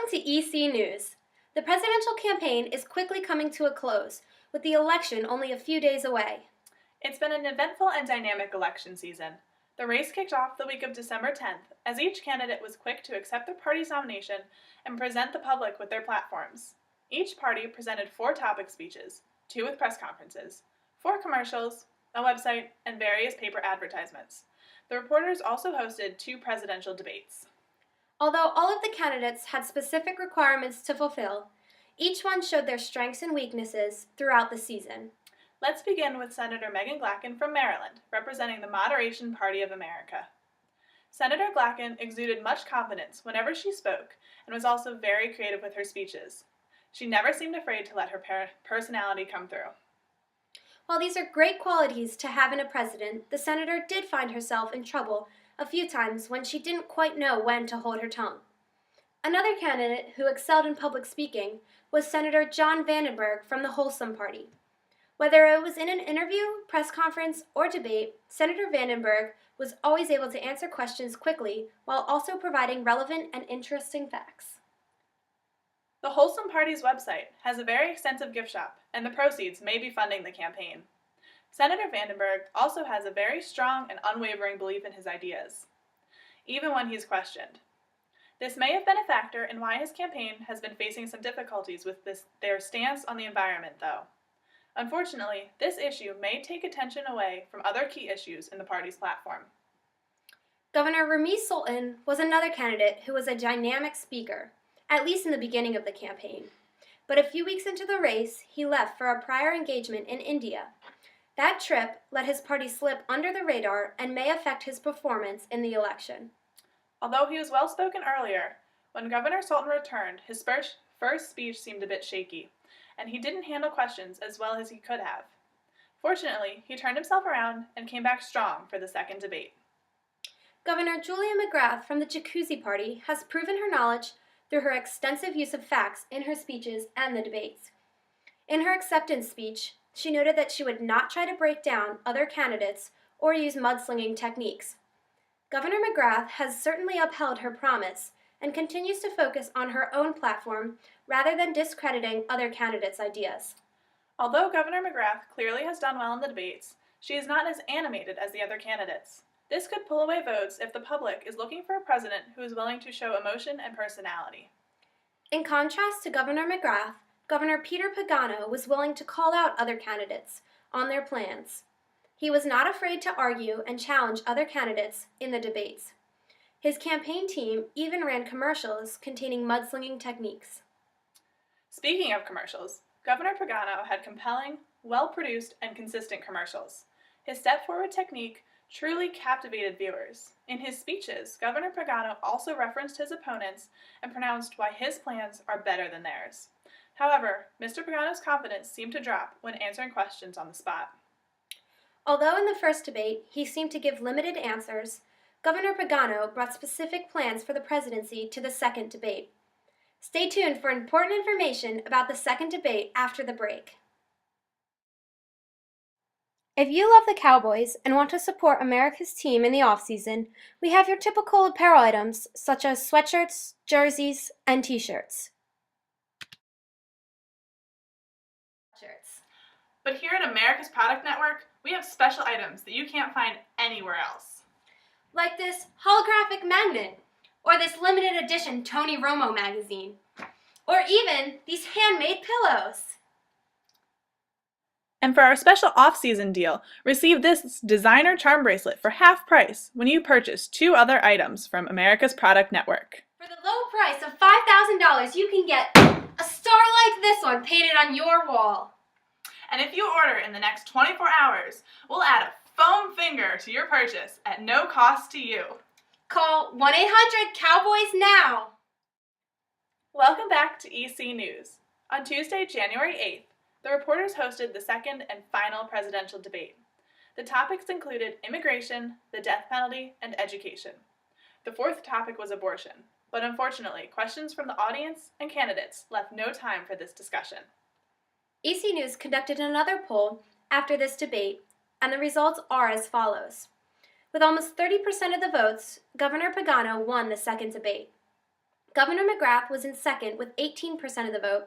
Welcome to EC News. The presidential campaign is quickly coming to a close, with the election only a few days away. It's been an eventful and dynamic election season. The race kicked off the week of December 10th, as each candidate was quick to accept their party's nomination and present the public with their platforms. Each party presented 4 topic speeches, 2 with press conferences, 4 commercials, a website, and various paper advertisements. The reporters also hosted 2 presidential debates. Although all of the candidates had specific requirements to fulfill, each one showed their strengths and weaknesses throughout the season. Let's begin with Senator Megan Glacken from Maryland, representing the Moderation Party of America. Senator Glacken exuded much confidence whenever she spoke and was also very creative with her speeches. She never seemed afraid to let her personality come through. While these are great qualities to have in a president, the senator did find herself in trouble a few times when she didn't quite know when to hold her tongue. Another candidate who excelled in public speaking was Senator John Vandenberg from the Wholesome Party. Whether it was in an interview, press conference, or debate, Senator Vandenberg was always able to answer questions quickly while also providing relevant and interesting facts. The Wholesome Party's website has a very extensive gift shop, and the proceeds may be funding the campaign. Senator Vandenberg also has a very strong and unwavering belief in his ideas, even when he's questioned. This may have been a factor in why his campaign has been facing some difficulties with their stance on the environment, though. Unfortunately, this issue may take attention away from other key issues in the party's platform. Governor Ramez Sultan was another candidate who was a dynamic speaker, at least in the beginning of the campaign. But a few weeks into the race, he left for a prior engagement in India. That trip let his party slip under the radar and may affect his performance in the election. Although he was well-spoken earlier, when Governor Sultan returned, his first speech seemed a bit shaky, and he didn't handle questions as well as he could have. Fortunately, he turned himself around and came back strong for the second debate. Governor Julia McGrath from the Jacuzzi Party has proven her knowledge through her extensive use of facts in her speeches and the debates. In her acceptance speech, she noted that she would not try to break down other candidates or use mudslinging techniques. Governor McGrath has certainly upheld her promise and continues to focus on her own platform rather than discrediting other candidates' ideas. Although Governor McGrath clearly has done well in the debates, she is not as animated as the other candidates. This could pull away votes if the public is looking for a president who is willing to show emotion and personality. In contrast to Governor McGrath, Governor Peter Pagano was willing to call out other candidates on their plans. He was not afraid to argue and challenge other candidates in the debates. His campaign team even ran commercials containing mudslinging techniques. Speaking of commercials, Governor Pagano had compelling, well-produced, and consistent commercials. His step-forward technique truly captivated viewers. In his speeches, Governor Pagano also referenced his opponents and pronounced why his plans are better than theirs. However, Mr. Pagano's confidence seemed to drop when answering questions on the spot. Although in the first debate he seemed to give limited answers, Governor Pagano brought specific plans for the presidency to the second debate. Stay tuned for important information about the second debate after the break. If you love the Cowboys and want to support America's team in the offseason, we have your typical apparel items such as sweatshirts, jerseys, and t-shirts. But here at America's Product Network, we have special items that you can't find anywhere else. Like this holographic magnet, or this limited edition Tony Romo magazine, or even these handmade pillows. And for our special off-season deal, receive this designer charm bracelet for half price when you purchase 2 other items from America's Product Network. For the low price of $5,000, you can get a star like this one painted on your wall. And if you order in the next 24 hours, we'll add a foam finger to your purchase at no cost to you. Call 1-800-COWBOYS now. Welcome back to EC News. On Tuesday, January 8th, the reporters hosted the second and final presidential debate. The topics included immigration, the death penalty, and education. The fourth topic was abortion, but unfortunately, questions from the audience and candidates left no time for this discussion. EC News conducted another poll after this debate, and the results are as follows. With almost 30% of the votes, Governor Pagano won the second debate. Governor McGrath was in second with 18% of the vote.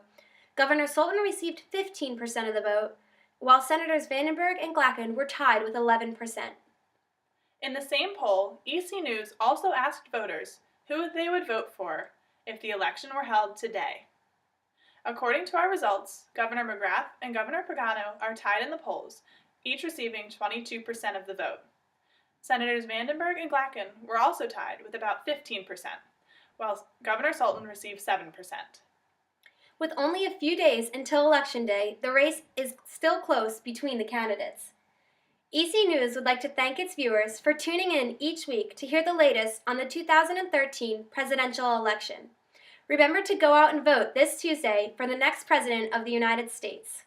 Governor Sultan received 15% of the vote, while Senators Vandenberg and Glacken were tied with 11%. In the same poll, EC News also asked voters who they would vote for if the election were held today. According to our results, Governor McGrath and Governor Pagano are tied in the polls, each receiving 22% of the vote. Senators Vandenberg and Glacken were also tied with about 15%, while Governor Sultan received 7%. With only a few days until Election Day, the race is still close between the candidates. EC News would like to thank its viewers for tuning in each week to hear the latest on the 2013 presidential election. Remember to go out and vote this Tuesday for the next President of the United States.